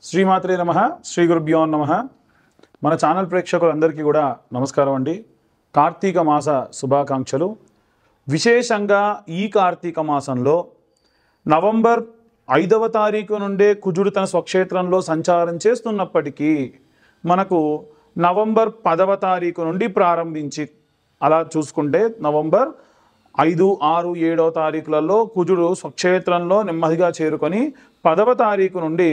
శ్రీమాత్రే నమః శ్రీ గురుభ్యో నమః మన ఛానల్ ప్రేక్షకులందరికీ కూడా నమస్కారం అండి. కార్తీక మాస శుభాకాంక్షలు. విశేషంగా ఈ కార్తీక మాసంలో నవంబర్ 5వ తారీఖు నుండే కుజుడు తన స్వక్షేత్రంలో సంచారం చేస్తున్నప్పటికీ మనకు నవంబర్ 10వ తారీఖు నుండి ప్రారంభించి అలా చూసుకుంటే నవంబర్ 5, 6, 7వ తారీఖులలో కుజుడు స్వక్షేత్రంలో నెమ్మదిగా చేరుకొని 10వ తారీఖు నుండి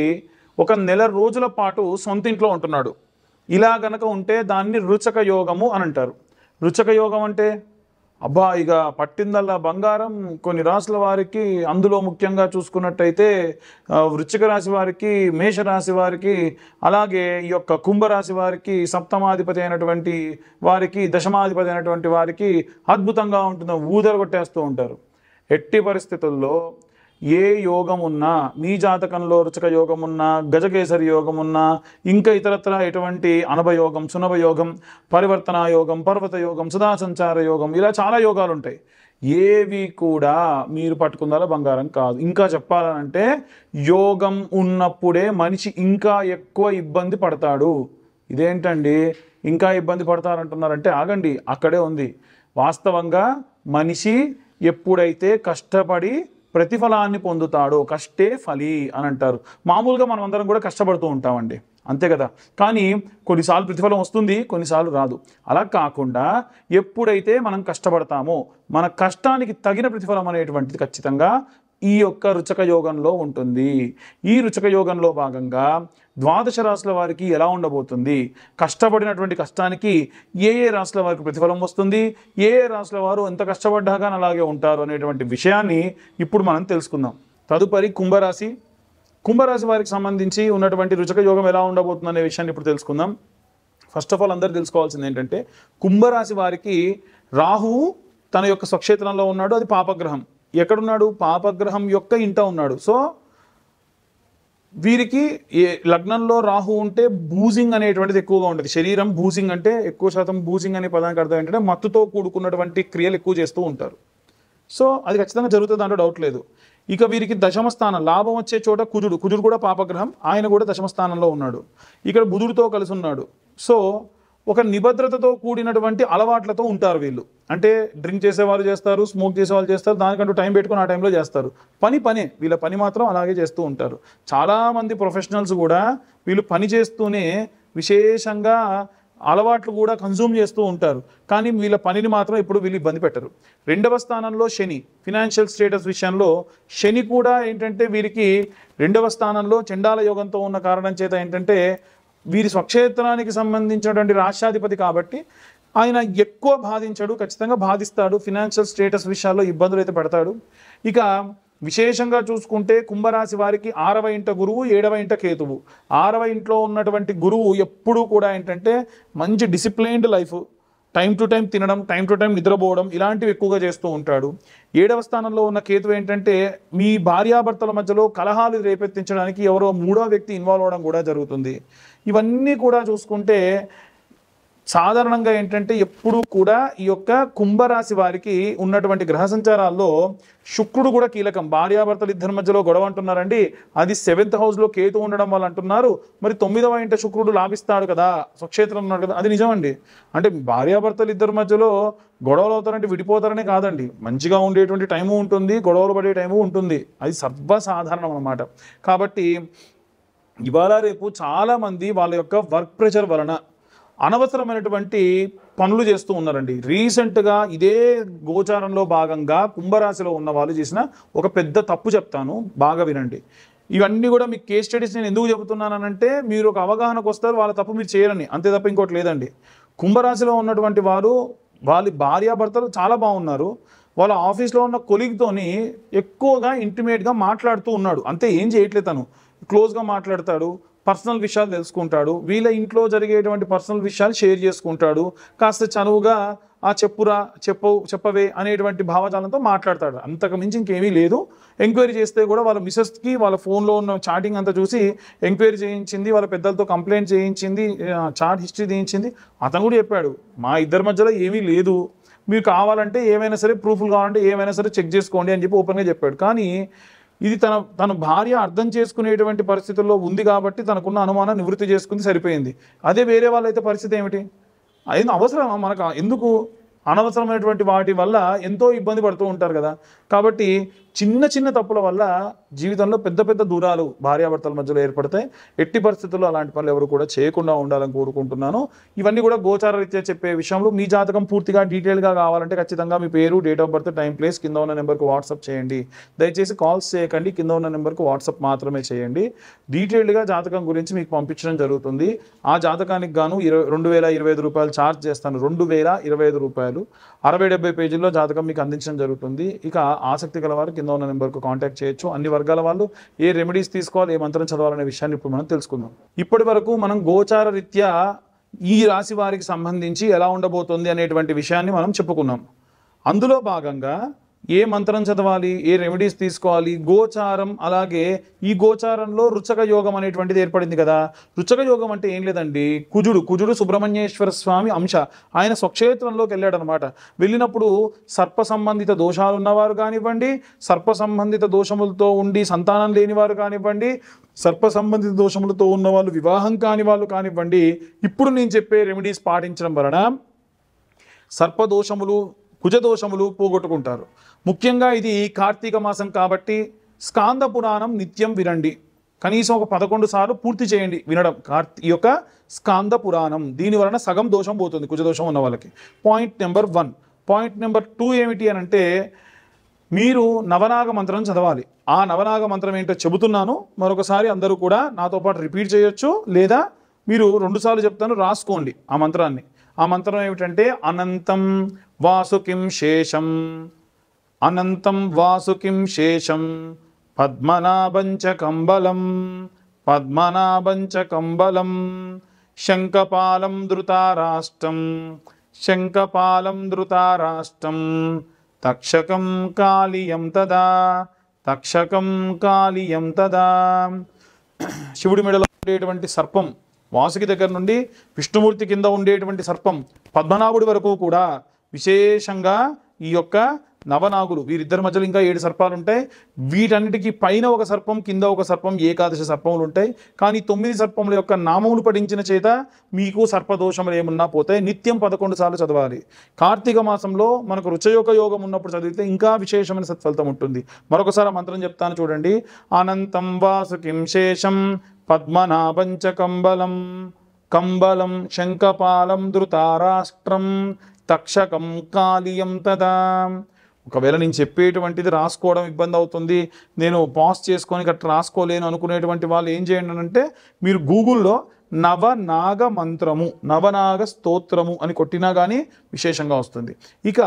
ఒక నెల రోజుల పాటు సొంత ఇంట్లో ఉంటున్నాడు. ఇలా గనక ఉంటే దాన్ని రుచక యోగము అని అంటారు. రుచక యోగం అంటే అబ్బా ఇక పట్టిందల్లా బంగారం. కొన్ని రాశుల వారికి అందులో ముఖ్యంగా చూసుకున్నట్టయితే వృశ్చిక రాశి వారికి, మేషరాశి వారికి, అలాగే ఈ యొక్క కుంభరాశి వారికి, సప్తమాధిపతి అయినటువంటి వారికి, దశమాధిపతి అయినటువంటి వారికి అద్భుతంగా ఉంటుంది. ఊదలు కొట్టేస్తూ ఉంటారు. ఎట్టి పరిస్థితుల్లో ఏ యోగం ఉన్నా, మీ జాతకంలో రుచక యోగం ఉన్నా, గజకేసరి యోగం ఉన్నా, ఇంకా ఇతరత్ర ఎటువంటి అనభయోగం, సునభయోగం, పరివర్తన యోగం, పర్వత యోగం, సదా సంచార యోగం, ఇలా చాలా యోగాలు ఉంటాయి. ఏవి కూడా మీరు పట్టుకుందాల బంగారం కాదు. ఇంకా చెప్పాలంటే యోగం ఉన్నప్పుడే మనిషి ఇంకా ఎక్కువ ఇబ్బంది పడతాడు. ఇదేంటండి ఇంకా ఇబ్బంది పడతారంటున్నారంటే ఆగండి, అక్కడే ఉంది. వాస్తవంగా మనిషి ఎప్పుడైతే కష్టపడి ప్రతిఫలాన్ని పొందుతాడో, కష్టే ఫలి అని అంటారు. మామూలుగా మనం అందరం కూడా కష్టపడుతూ ఉంటామండి, అంతే కదా. కానీ కొన్నిసార్లు ప్రతిఫలం వస్తుంది, కొన్నిసార్లు రాదు. అలా కాకుండా ఎప్పుడైతే మనం కష్టపడతామో మన కష్టానికి తగిన ప్రతిఫలం అనేటువంటిది ఖచ్చితంగా ఈ యొక్క రుచక యోగంలో ఉంటుంది. ఈ రుచక యోగంలో భాగంగా ద్వాదశ రాశుల వారికి ఎలా ఉండబోతుంది, కష్టపడినటువంటి కష్టానికి ఏ రాశుల వారికి ప్రతిఫలం వస్తుంది, ఏ రాశుల వారు ఎంత కష్టపడ్డాగా అలాగే ఉంటారు అనేటువంటి విషయాన్ని ఇప్పుడు మనం తెలుసుకుందాం. తదుపరి కుంభరాశి. కుంభరాశి వారికి సంబంధించి ఉన్నటువంటి రుచక యోగం ఎలా ఉండబోతుంది అనే విషయాన్ని ఇప్పుడు తెలుసుకుందాం. ఫస్ట్ ఆఫ్ ఆల్ అందరూ తెలుసుకోవాల్సింది ఏంటంటే కుంభరాశి వారికి రాహువు తన యొక్క స్వక్షేత్రంలో ఉన్నాడు. అది పాపగ్రహం. ఎక్కడున్నాడు? పాపగ్రహం యొక్క ఇంట ఉన్నాడు. సో వీరికి లగ్నంలో రాహు ఉంటే బూజింగ్ అనేటువంటిది ఎక్కువగా ఉంటుంది. శరీరం బూజింగ్ అంటే ఎక్కువ శాతం బూజింగ్ అనే పదానికి అర్థం ఏంటంటే మత్తుతో కూడుకున్నటువంటి క్రియలు ఎక్కువ చేస్తూ ఉంటారు. సో అది ఖచ్చితంగా జరుగుతుంది, దాంట్లో డౌట్ లేదు. ఇక వీరికి దశమ స్థానం, లాభం వచ్చే చోట కుజుడు కూడా పాపగ్రహం, ఆయన కూడా దశమ స్థానంలో ఉన్నాడు. ఇక్కడ బుధుడితో కలిసి ఉన్నాడు. సో ఒక నిబద్ధతతో కూడినటువంటి అలవాట్లతో ఉంటారు వీళ్ళు. అంటే డ్రింక్ చేసేవాళ్ళు చేస్తారు, స్మోక్ చేసేవాళ్ళు చేస్తారు, దానికంటూ టైం పెట్టుకుని ఆ టైంలో చేస్తారు. పనే వీళ్ళ పని మాత్రం అలాగే చేస్తూ ఉంటారు. చాలామంది ప్రొఫెషనల్స్ కూడా వీళ్ళు పని చేస్తూనే విశేషంగా అలవాట్లు కూడా కన్జ్యూమ్ చేస్తూ ఉంటారు. కానీ వీళ్ళ పనిని మాత్రం ఇప్పుడు వీళ్ళు ఇబ్బంది పెట్టరు. 2వ స్థానంలో శని, ఫినాన్షియల్ స్టేటస్ విషయంలో శని కూడా ఏంటంటే వీరికి 2వ స్థానంలో చండాల యోగంతో ఉన్న కారణం చేత ఏంటంటే వీరి స్వక్షేత్రానికి సంబంధించినటువంటి రాష్ట్రాధిపతి కాబట్టి ఆయన ఎక్కువ బాధించడు, ఖచ్చితంగా బాధిస్తాడు. ఫినాన్షియల్ స్టేటస్ విషయాల్లో ఇబ్బందులు అయితే పడతాడు. ఇక విశేషంగా చూసుకుంటే కుంభరాశి వారికి 6వ ఇంట గురువు, 7వ ఇంట కేతువు. 6వ ఇంట్లో ఉన్నటువంటి గురువు ఎప్పుడూ కూడా ఏంటంటే మంచి disciplined life, time to time తినడం, టైం టు టైం నిద్రపోవడం, ఇలాంటివి ఎక్కువగా చేస్తూ ఉంటాడు. 7వ స్థానంలో ఉన్న కేతువు ఏంటంటే మీ భార్యాభర్తల మధ్యలో కలహాలు రేపెత్తించడానికి ఎవరో 3వ వ్యక్తి ఇన్వాల్వ్ అవ్వడం కూడా జరుగుతుంది. ఇవన్నీ కూడా చూసుకుంటే సాధారణంగా ఏంటంటే ఎప్పుడూ కూడా ఈ యొక్క కుంభరాశి వారికి ఉన్నటువంటి గ్రహ సంచారాల్లో శుక్రుడు కూడా కీలకం. భార్యాభర్తలు ఇద్దరి మధ్యలో గొడవ అంటున్నారండి, అది 7th హౌస్లో కేతు ఉండడం వల్ల అంటున్నారు. మరి 9వ ఇంట శుక్రుడు లాభిస్తాడు కదా, స్వక్షేత్రం ఉన్నాడు కదా, అది నిజమండి. అంటే భార్యాభర్తలు ఇద్దరి మధ్యలో గొడవలు అవుతారంటే విడిపోతారనే కాదండి, మంచిగా ఉండేటువంటి టైము ఉంటుంది, గొడవలు పడే టైము ఉంటుంది. అది సర్వసాధారణం అన్నమాట. కాబట్టి ఇవాళ రేపు చాలామంది వాళ్ళ యొక్క వర్క్ ప్రెషర్ వలన అనవసరమైనటువంటి పనులు చేస్తూ ఉన్నారండి. రీసెంట్గా ఇదే గోచారంలో భాగంగా కుంభరాశిలో ఉన్న వాళ్ళు చేసిన ఒక పెద్ద తప్పు చెప్తాను, బాగా వినండి. ఇవన్నీ కూడా మీకు కేస్ స్టడీస్ నేను ఎందుకు చెబుతున్నానంటే మీరు ఒక అవగాహనకు వస్తారు, వాళ్ళ తప్పు మీరు చేయరని, అంతే తప్ప ఇంకోటి లేదండి. కుంభరాశిలో ఉన్నటువంటి వారు వాళ్ళ భార్యాభర్తలు చాలా బాగున్నారు, వాళ్ళ ఆఫీస్లో ఉన్న కొలీగ్తోని ఎక్కువగా ఇంటిమేట్గా మాట్లాడుతూ ఉన్నాడు, అంతే, ఏం చేయట్లేదు. తను క్లోజ్గా మాట్లాడతాడు, పర్సనల్ విషయాలు తెలుసుకుంటాడు, వీళ్ళ ఇంట్లో జరిగేటువంటి పర్సనల్ విషయాలు షేర్ చేసుకుంటాడు, కాస్త చనువుగా ఆ చెప్పవే అనేటువంటి భావజాలంతో మాట్లాడతాడు. అంతకు మించి ఇంకేమీ లేదు. ఎంక్వైరీ చేస్తే కూడా వాళ్ళ మిసెస్కి వాళ్ళ ఫోన్లో ఉన్న చాటింగ్ అంతా చూసి ఎంక్వైరీ చేయించింది, వాళ్ళ పెద్దలతో కంప్లైంట్ చేయించింది, చాట్ హిస్టరీ చేయించింది. అతను కూడా చెప్పాడు, మా ఇద్దరి మధ్యలో ఏమీ లేదు, మీరు కావాలంటే ఏమైనా సరే ప్రూఫ్లు కావాలంటే ఏమైనా సరే చెక్ చేసుకోండి అని చెప్పి ఓపెన్గా చెప్పాడు. కానీ ఇది తన భార్య అర్థం చేసుకునేటువంటి పరిస్థితుల్లో ఉంది కాబట్టి తనకున్న అనుమానం నివృత్తి చేసుకుంది, సరిపోయింది. అదే వేరే వాళ్ళైతే పరిస్థితి ఏమిటి? అయిన అవసరమా మనకు? ఎందుకు అనవసరమైనటువంటి వాటి వల్ల ఎంతో ఇబ్బంది పడుతూ ఉంటారు కదా. కాబట్టి చిన్న చిన్న తప్పుల వల్ల జీవితంలో పెద్ద పెద్ద దూరాలు భార్యాభర్తల మధ్యలో ఏర్పడతాయి. ఎట్టి పరిస్థితుల్లో అలాంటి పనులు ఎవరు కూడా చేయకుండా ఉండాలని కోరుకుంటున్నాను. ఇవన్నీ కూడా గోచార రీత్యా చెప్పే విషయంలో మీ జాతకం పూర్తిగా డీటెయిల్గా కావాలంటే ఖచ్చితంగా మీ పేరు, date of birth, time, place కింద ఉన్న నెంబర్కి వాట్సాప్ చేయండి. దయచేసి కాల్స్ చేయకండి, కింద ఉన్న నెంబర్కి వాట్సాప్ మాత్రమే చేయండి. డీటెయిల్డ్గా జాతకం గురించి మీకు పంపించడం జరుగుతుంది. ఆ జాతకానికి గాను 2025 రూపాయలు ఛార్జ్ చేస్తాను. 2025 రూపాయలు 60-70 పేజీల్లో జాతకం మీకు అందించడం జరుగుతుంది. ఇక ఆసక్తి గల వారు కింద ఉన్న నెంబర్కు కాంటాక్ట్ చేయొచ్చు. అన్ని వర్గాల వాళ్ళు ఏ రెమెడీస్ తీసుకోవాలి, ఏ మంత్రం చదవాలనే విషయాన్ని ఇప్పుడు మనం తెలుసుకుందాం. ఇప్పటి వరకు మనం గోచార రీత్యా ఈ రాశి వారికి సంబంధించి ఎలా ఉండబోతుంది అనేటువంటి విషయాన్ని మనం చెప్పుకున్నాం. అందులో భాగంగా ఏ మంత్రం చదవాలి, ఏ రెమెడీస్ తీసుకోవాలి, గోచారం, అలాగే ఈ గోచారంలో రుచక యోగం అనేటువంటిది ఏర్పడింది కదా. రుచక యోగం అంటే ఏం లేదండి, కుజుడు సుబ్రహ్మణ్యేశ్వర స్వామి అంశ, ఆయన స్వక్షేత్రంలోకి వెళ్ళాడు అనమాట. వెళ్ళినప్పుడు సర్ప సంబంధిత దోషాలు ఉన్నవారు కానివ్వండి, సర్ప సంబంధిత దోషములతో ఉండి సంతానం లేని వారు కానివ్వండి, సర్ప సంబంధిత దోషములతో ఉన్న వాళ్ళు, వివాహం కాని వాళ్ళు కానివ్వండి, ఇప్పుడు నేను చెప్పే రెమెడీస్ పాటించడం వలన సర్పదోషములు, కుజదోషములు పోగొట్టుకుంటారు. ముఖ్యంగా ఇది కార్తీక మాసం కాబట్టి స్కాంద పురాణం నిత్యం వినండి. కనీసం ఒక 11 సార్లు పూర్తి చేయండి వినడం ఈ యొక్క స్కాంద పురాణం. దీని వలన సగం దోషం పోతుంది కుజదోషం ఉన్న వాళ్ళకి. Point number 1. పాయింట్ నెంబర్ 2 ఏమిటి అని అంటే, మీరు నవనాగ మంత్రం చదవాలి. ఆ నవనాగ మంత్రం ఏంటో చెబుతున్నాను, మరొకసారి అందరూ కూడా నాతో పాటు రిపీట్ చేయొచ్చు, లేదా మీరు 2 సార్లు చెప్తాను, రాసుకోండి ఆ మంత్రాన్ని. ఆ మంత్రం ఏమిటంటే, అనంతం వాసుకిం శేషం, అనంతం వాసుకిం శేషం, పద్మనాభంచ కంబలం, పద్మనాభంచ కంబలం, శంఖపాలం ధృతారాష్ట్రం, శంఖపాలం ధృతారాష్ట్రం, తక్షకం కాళియం తదా, తక్షకం కాళియం తదా. శివుడి మెడలో ఉండేటువంటి సర్పం, వాసుకి దగ్గర నుండి విష్ణుమూర్తి కింద ఉండేటువంటి సర్పం, పద్మనాభుడి వరకు కూడా విశేషంగా ఈ యొక్క నవనాగులు, వీరిద్దరి మధ్యలో ఇంకా 7 సర్పాలు ఉంటాయి. వీటన్నిటికీ పైన ఒక సర్పం, కింద ఒక సర్పం, ఏకాదశ సర్పములు ఉంటాయి. కానీ 9 సర్పముల యొక్క నామములు పఠించిన చేత మీకు సర్పదోషములు ఏమున్నా పోతాయి. నిత్యం 11 సార్లు చదవాలి. కార్తీక మాసంలో మనకు రుచయోగ యోగం ఉన్నప్పుడు చదివితే ఇంకా విశేషమైన సత్ఫలితం ఉంటుంది. మరొకసారి మంత్రం చెప్తాను చూడండి. అనంతం వాసుకిం శేషం, పద్మనాభంచ కంబలం, కంబలం శంఖపాలం ధృతారాష్ట్రం, తక్షకం కాళియం తదా. ఒకవేళ నేను చెప్పేటువంటిది రాసుకోవడం ఇబ్బంది అవుతుంది, నేను పాజ్ చేసుకొని గట్రా రాసుకోలేను అనుకునేటువంటి వాళ్ళు ఏం చేయండి అంటే, మీరు గూగుల్లో నవనాగ మంత్రము, నవనాగ స్తోత్రము అని కొట్టినా కానీ విశేషంగా వస్తుంది. ఇక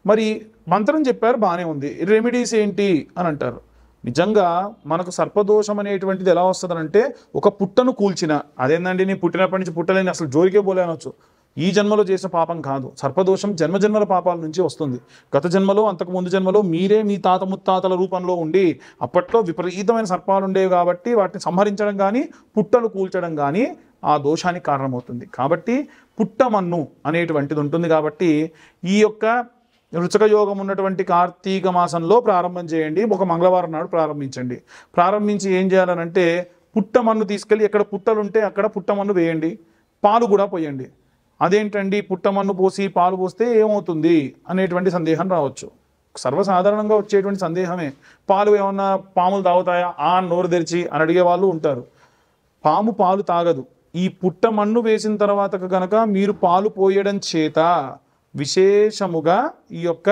మరి మంత్రం చెప్పారు, బాగానే ఉంది, రెమెడీస్ ఏంటి అని అంటారు. నిజంగా మనకు సర్పదోషం అనేటువంటిది ఎలా వస్తుందనంటే, ఒక పుట్టను కూల్చిన, అదేందండి నేను పుట్టినప్పటి నుంచి పుట్టలేని, అసలు జోలికే పోలే అనొచ్చు. ఈ జన్మలో చేసిన పాపం కాదు, సర్పదోషం జన్మజన్మల పాపాల నుంచి వస్తుంది. గత జన్మలో, అంతకు ముందు జన్మలో మీరే మీ తాత ముత్తాతల రూపంలో ఉండి, అప్పట్లో విపరీతమైన సర్పాలు ఉండేవి కాబట్టి వాటిని సంహరించడం కానీ, పుట్టలు కూల్చడం కానీ ఆ దోషానికి కారణమవుతుంది. కాబట్టి పుట్టమన్ను అనేటువంటిది ఉంటుంది. కాబట్టి ఈ యొక్క రుచక యోగం ఉన్నటువంటి కార్తీక మాసంలో ప్రారంభం చేయండి. ఒక మంగళవారం నాడు ప్రారంభించండి. ప్రారంభించి ఏం చేయాలనంటే, పుట్టమన్ను తీసుకెళ్ళి ఎక్కడ పుట్టలు ఉంటే అక్కడ పుట్టమన్ను వేయండి, పాలు కూడా పోయండి. అదేంటండి పుట్టమన్ను పోసి పాలు పోస్తే ఏమవుతుంది అనేటువంటి సందేహం రావచ్చు. సర్వసాధారణంగా వచ్చేటువంటి సందేహమే. పాలు ఏమన్నా పాములు తాగుతాయా నోరు తెరిచి అని అడిగే వాళ్ళు ఉంటారు. పాము పాలు తాగదు. ఈ పుట్టమన్ను వేసిన తర్వాత కనుక మీరు పాలు పోయడం చేత విశేషముగా ఈ యొక్క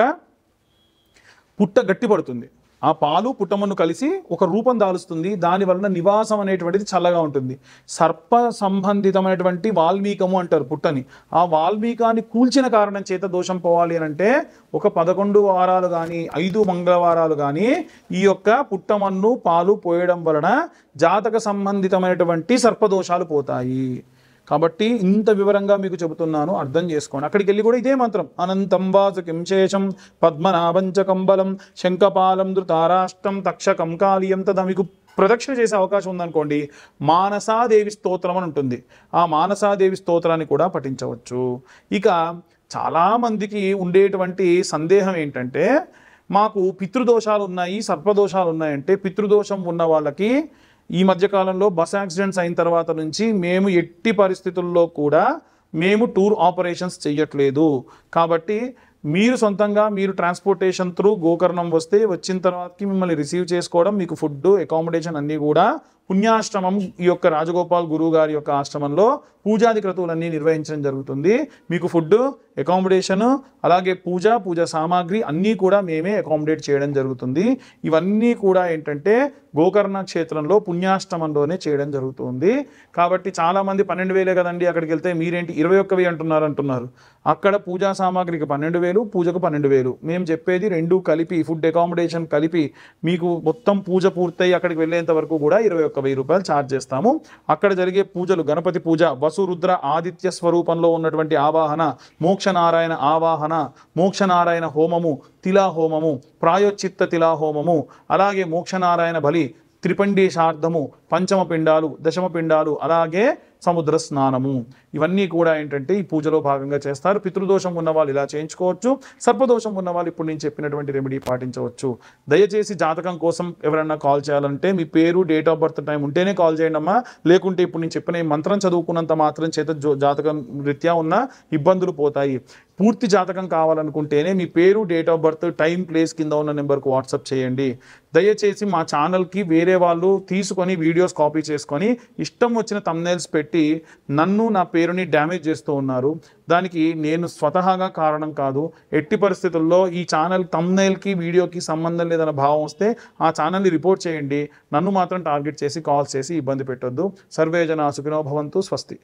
పుట్ట గట్టిపడుతుంది. ఆ పాలు పుట్టమన్ను కలిసి ఒక రూపం దాలుస్తుంది. దాని వలన నివాసం అనేటువంటిది చల్లగా ఉంటుంది. సర్ప సంబంధితమైనటువంటి వాల్మీకము అంటారు పుట్టని. ఆ వాల్మీకాన్ని కూల్చిన కారణం చేత దోషం పోవాలి అని అంటే, ఒక 11 వారాలు కానీ 5 మంగళవారాలు కానీ ఈ యొక్క పుట్టమన్ను పాలు పోయడం వలన జాతక సంబంధితమైనటువంటి సర్పదోషాలు పోతాయి. కాబట్టి ఇంత వివరంగా మీకు చెబుతున్నాను, అర్థం చేసుకోండి. అక్కడికి వెళ్ళి కూడా ఇదే మంత్రం, అనంతం వాసుకిం శేషం, పద్మనాభంచ కంబలం, శంఖపాలం ధృతారాష్ట్రం, తక్షకం కాళియం తదా. మీకు ప్రదక్షిణ చేసే అవకాశం ఉందనుకోండి, మానసాదేవి స్తోత్రం అని ఉంటుంది. ఆ మానసాదేవి స్తోత్రాన్ని కూడా పఠించవచ్చు. ఇక చాలామందికి ఉండేటువంటి సందేహం ఏంటంటే, మాకు పితృదోషాలు ఉన్నాయి, సర్పదోషాలు ఉన్నాయంటే, పితృదోషం ఉన్న వాళ్ళకి ఈ మధ్యకాలంలో బస్ యాక్సిడెంట్స్ అయిన తర్వాత నుంచి మేము ఎట్టి పరిస్థితుల్లో కూడా మేము టూర్ ఆపరేషన్స్ చేయట్లేదు. కాబట్టి మీరు సొంతంగా మీరు ట్రాన్స్పోర్టేషన్ త్రూ గోకర్ణం వస్తే వచ్చిన తర్వాతకి మిమ్మల్ని రిసీవ్ చేసుకోవడం, మీకు ఫుడ్ అకామిడేషన్ అన్నీ కూడా పుణ్యాశ్రమం ఈ యొక్క రాజగోపాల్ గురువు గారి యొక్క ఆశ్రమంలో పూజాది క్రతువులన్నీ నిర్వహించడం జరుగుతుంది. మీకు ఫుడ్, అకామిడేషన్, అలాగే పూజ సామాగ్రి అన్నీ కూడా మేమే అకామిడేట్ చేయడం జరుగుతుంది. ఇవన్నీ కూడా ఏంటంటే గోకర్ణ క్షేత్రంలో పుణ్యాశ్రమంలోనే చేయడం జరుగుతుంది. కాబట్టి చాలామంది 12,000 కదండి అక్కడికి వెళ్తే, మీరేంటి 21,000 అంటున్నారు. అక్కడ పూజా సామాగ్రికి 12,000, పూజకు 12,000. మేము చెప్పేది రెండు కలిపి, ఫుడ్ అకామిడేషన్ కలిపి మీకు మొత్తం పూజ పూర్తయి అక్కడికి వెళ్ళేంత వరకు కూడా 21,000 రూపాయలు ఛార్జ్ చేస్తాము. అక్కడ జరిగే పూజలు, గణపతి పూజ, వసురుద్ర ఆదిత్య స్వరూపంలో ఉన్నటువంటి ఆవాహన, మోక్షనారాయణ ఆవాహన, మోక్షనారాయణ హోమము, తిలా హోమము, ప్రాయోచిత్త తిలా హోమము, అలాగే మోక్షనారాయణ బలి, త్రిపండీశార్థము, పంచమ పిండాలు, దశమ పిండాలు, అలాగే సముద్ర స్నానము, ఇవన్నీ కూడా ఏంటంటే ఈ పూజలో భాగంగా చేస్తారు. పితృదోషం ఉన్న వాళ్ళు ఇలా చేయించుకోవచ్చు. సర్పదోషం ఉన్న వాళ్ళు ఇప్పుడు నేను చెప్పినటువంటి రెమెడీ పాటించవచ్చు. దయచేసి జాతకం కోసం ఎవరైనా కాల్ చేయాలంటే మీ పేరు, డేట్ ఆఫ్ బర్త్, టైం ఉంటేనే కాల్ చేయండి అమ్మా. లేకుంటే ఇప్పుడు నేను చెప్పిన ఈ మంత్రం చదువుకున్నంత మాత్రం చేత జాతకం రీత్యా ఉన్న ఇబ్బందులు పోతాయి. పూర్తి జాతకం కావాలనుకుంటేనే మీ పేరు, date of birth, time, place కింద ఉన్న నెంబర్కు వాట్సాప్ చేయండి. దయచేసి మా ఛానల్కి వేరే వాళ్ళు తీసుకొని వీడియోస్ కాపీ చేసుకొని ఇష్టం వచ్చిన థంబ్నెయిల్స్ పెట్టి నన్ను, నా పేరుని డ్యామేజ్ చేస్తూ ఉన్నారు. దానికి నేను స్వతహాగా కారణం కాదు. ఎట్టి పరిస్థితుల్లో ఈ ఛానల్ థంబ్నెయిల్కి, వీడియోకి సంబంధం లేదన్న భావం వస్తే ఆ ఛానల్ని రిపోర్ట్ చేయండి. నన్ను మాత్రం టార్గెట్ చేసి కాల్స్ చేసి ఇబ్బంది పెట్టొద్దు. సర్వే జనా సుఖినో భవంతు. స్వస్తి.